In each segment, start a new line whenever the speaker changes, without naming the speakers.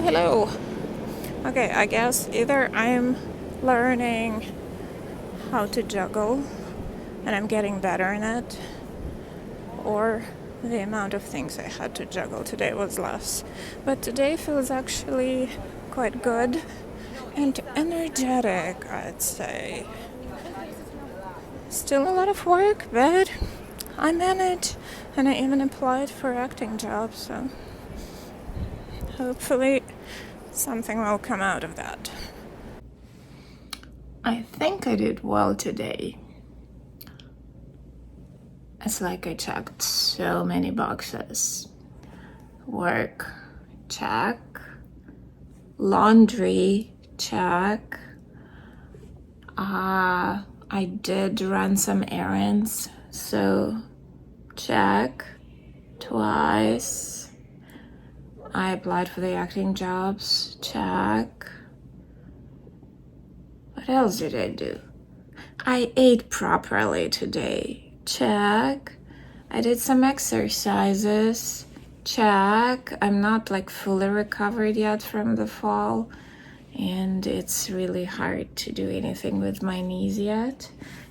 hello. Okay, I guess either I'm learning how to juggle and I'm getting better in it, or the amount of things I had to juggle today was less. But today feels actually quite good and energetic, I'd say. Still a lot of work, but I managed, and I even applied for acting jobs, so hopefully something will come out of that. I think I did well today. It's like I checked so many boxes. Work, check. Laundry, check. I did run some errands, so check. Twice. I applied for the acting jobs, check. What else did I do? I ate properly today, check. I did some exercises, check. I'm not like fully recovered yet from the fall, and it's really hard to do anything with my knees yet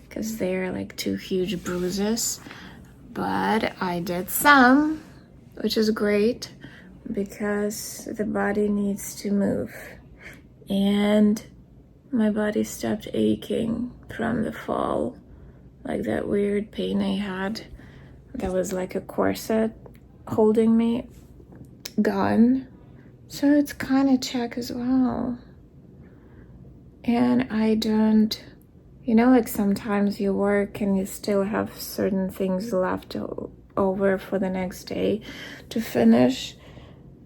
because they're like two huge bruises. But I did some, which is great because the body needs to move. And my body stopped aching from the fall, like that weird pain I had that was like a corset holding me, gone. So it's kind of check as well. And I don't, like sometimes you work and you still have certain things left over for the next day to finish,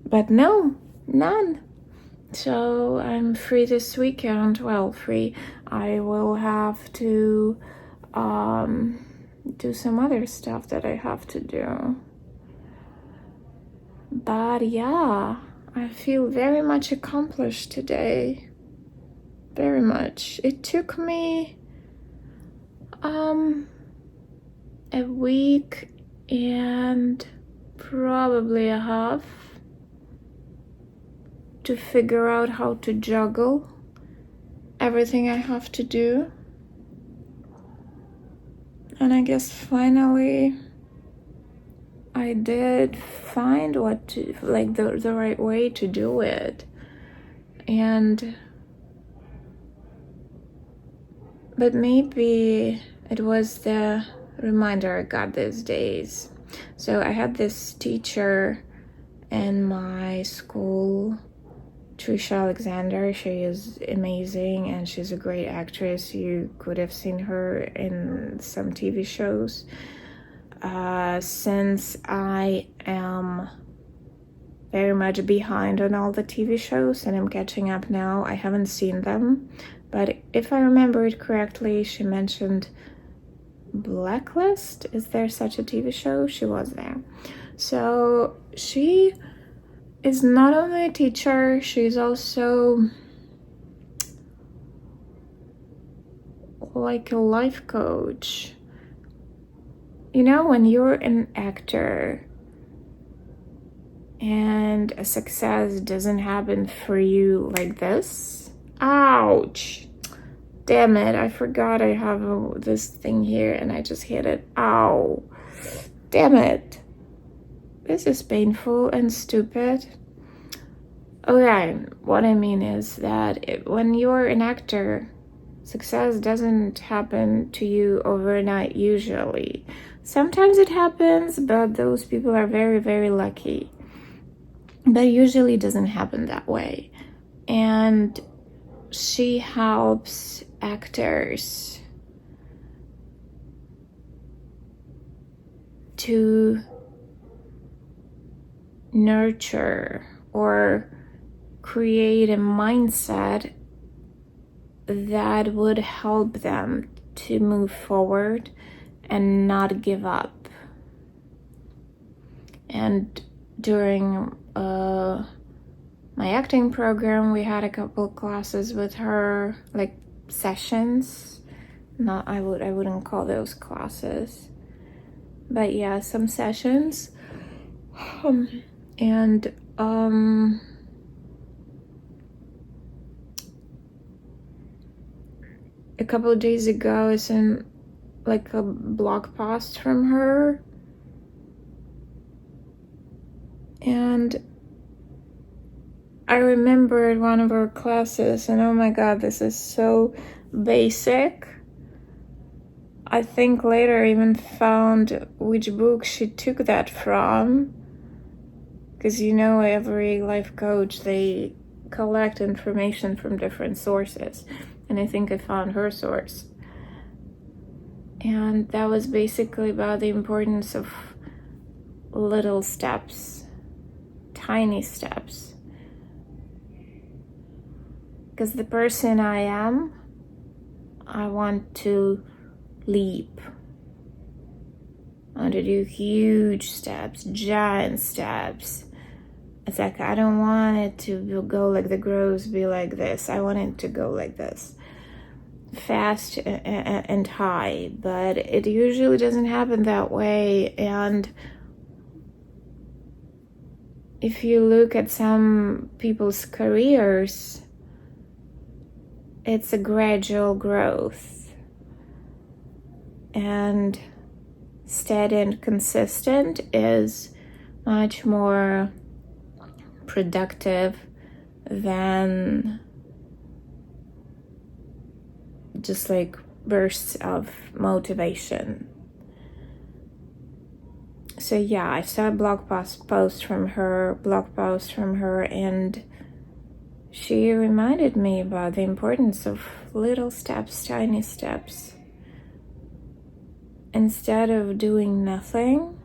but no, none. So I'm free this weekend. Well, free. I will have to do some other stuff that I have to do. But yeah, I feel very much accomplished today. Very much. It took me a week and probably a half to figure out how to juggle everything I have to do. And I guess finally I did find what to, like the right way to do it. But maybe it was the reminder I got these days. So I had this teacher in my school, Trisha Alexander. She is amazing and she's a great actress. You could have seen her in some TV shows. Since I am very much behind on all the TV shows and I'm catching up now, I haven't seen them. But if I remember it correctly, she mentioned Blacklist. Is there such a TV show? She was there. So she is not only a teacher, she's also like a life coach. When you're an actor and a success doesn't happen for you like this, ouch, damn it, I forgot I have this thing here and I just hit it. Ow, damn it, this is painful and stupid. Okay, what I mean is that when you're an actor, success doesn't happen to you overnight usually. Sometimes it happens, but those people are very, very lucky. But usually it doesn't happen that way. And she helps actors to nurture or create a mindset that would help them to move forward and not give up. And during my acting program, we had a couple classes with her, like sessions. I wouldn't call those classes, but yeah, some sessions. And a couple of days ago, I sent like a blog post from her, and I remembered one of her classes, and oh my god, this is so basic. I think later I even found which book she took that from, because every life coach, they collect information from different sources, and I think I found her source. And that was basically about the importance of little steps, tiny steps. Because the person I am, I want to leap. I want to do huge steps, giant steps. It's like, I don't want it to go like the growth, be like this. I want it to go like this. Fast and high, but it usually doesn't happen that way. And if you look at some people's careers, it's a gradual growth, and steady and consistent is much more productive than just like bursts of motivation. So yeah, I saw a blog post from her, and she reminded me about the importance of little steps, tiny steps. Instead of doing nothing,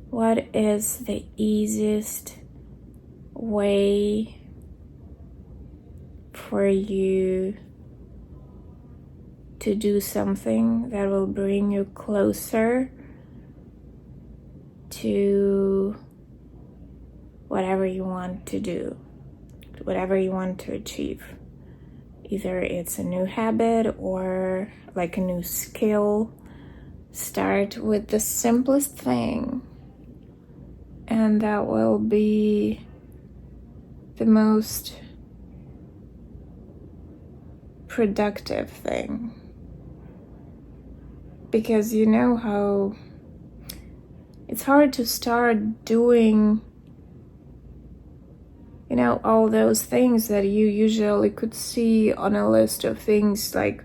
what is the easiest way for you to do something that will bring you closer to whatever you want to do, whatever you want to achieve? Either it's a new habit or like a new skill. Start with the simplest thing, and that will be the most productive thing. Because you know how it's hard to start doing all those things that you usually could see on a list of things, like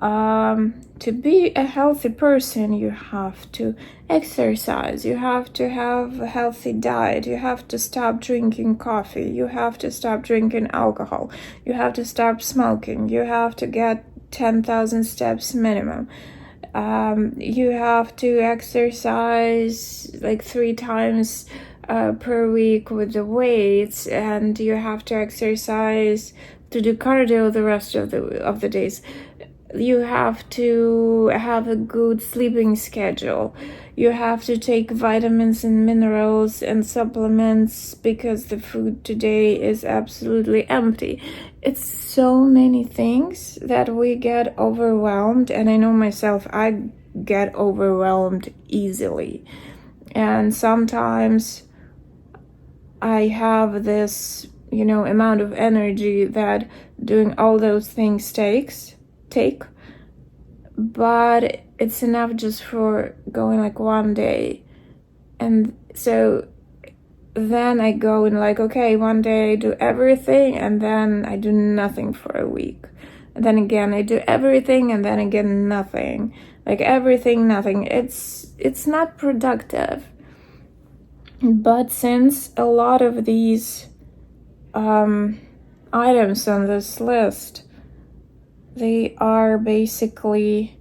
to be a healthy person, you have to exercise, you have to have a healthy diet, you have to stop drinking coffee, you have to stop drinking alcohol, you have to stop smoking, you have to get 10,000 steps minimum, you have to exercise like 3 times per week with the weights, and you have to exercise to do cardio the rest of the days. You have to have a good sleeping schedule. You have to take vitamins and minerals and supplements because the food today is absolutely empty. It's so many things that we get overwhelmed, and I know myself, I get overwhelmed easily. And sometimes I have this, amount of energy that doing all those things take, but it's enough just for going like one day. And so then I go and like, okay, one day I do everything, and then I do nothing for a week. And then again, I do everything, and then again, nothing. Like everything, nothing. It's not productive. But since a lot of these items on this list, they are basically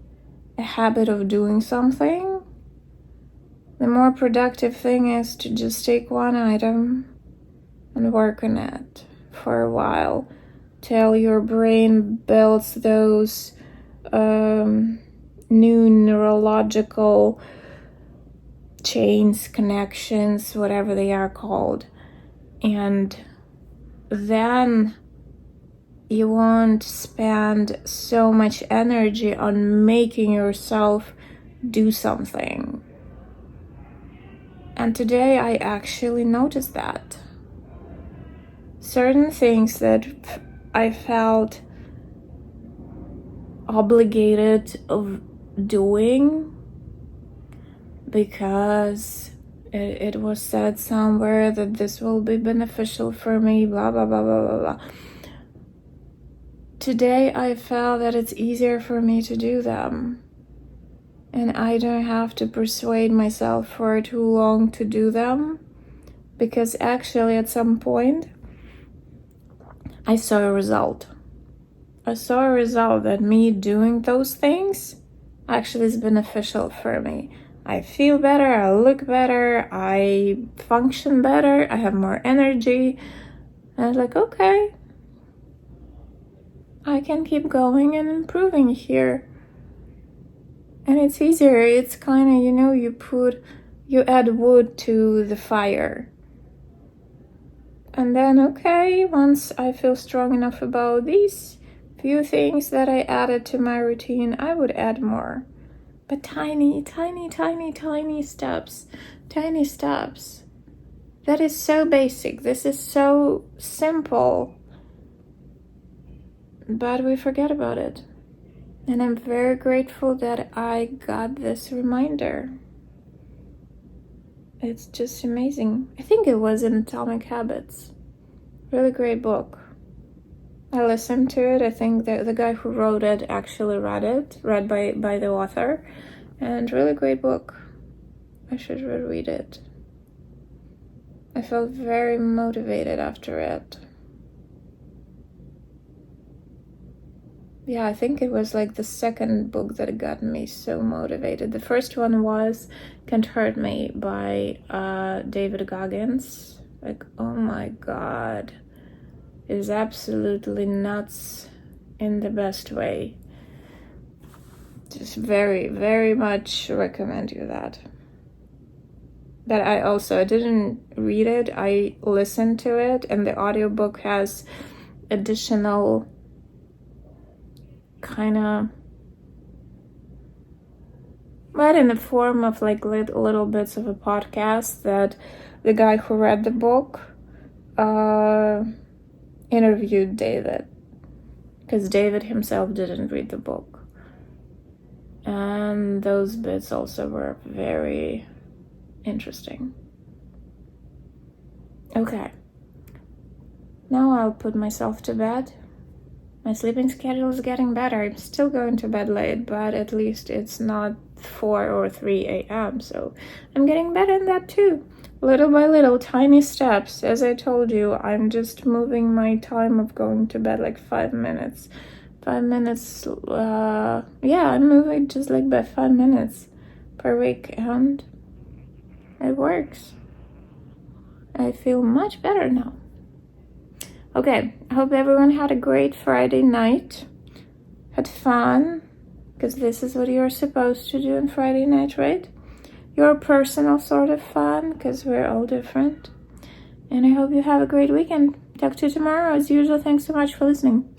a habit of doing something, the more productive thing is to just take one item and work on it for a while till your brain builds those new neurological chains, connections, whatever they are called. And then you won't spend so much energy on making yourself do something. And today I actually noticed that. Certain things that I felt obligated of doing, because it was said somewhere that this will be beneficial for me, blah, blah, blah, blah, blah, blah. Today, I felt that it's easier for me to do them. And I don't have to persuade myself for too long to do them. Because actually, at some point, I saw a result. I saw a result that me doing those things actually is beneficial for me. I feel better, I look better, I function better, I have more energy. And I was like, okay, I can keep going and improving here. And it's easier. It's kind of, you add wood to the fire. And then, okay, once I feel strong enough about these few things that I added to my routine, I would add more. But tiny, tiny, tiny, tiny steps. Tiny steps. That is so basic. This is so simple. But we forget about it. And I'm very grateful that I got this reminder. It's just amazing. I think it was in Atomic Habits. Really great book. I listened to it. I think that the guy who wrote it actually read by the author. And really great book. I should reread it. I felt very motivated after it. Yeah, I think it was like the second book that got me so motivated. The first one was Can't Hurt Me by David Goggins. Like, oh my God. It is absolutely nuts in the best way. Just very, very much recommend you that. But I didn't read it. I listened to it, and the audiobook has additional kind of, but in the form of like little bits of a podcast that the guy who read the book interviewed David, because David himself didn't read the book. And those bits also were very interesting. Okay. Now I'll put myself to bed. My sleeping schedule is getting better. I'm still going to bed late, but at least it's not 4 or 3 a.m. So I'm getting better in that too. Little by little, tiny steps. As I told you, I'm just moving my time of going to bed like 5 minutes. 5 minutes, I'm moving just like by 5 minutes per week, and it works. I feel much better now. Okay, I hope everyone had a great Friday night. Had fun, because this is what you're supposed to do on Friday night, right? Your personal sort of fun, because we're all different. And I hope you have a great weekend. Talk to you tomorrow. As usual, thanks so much for listening.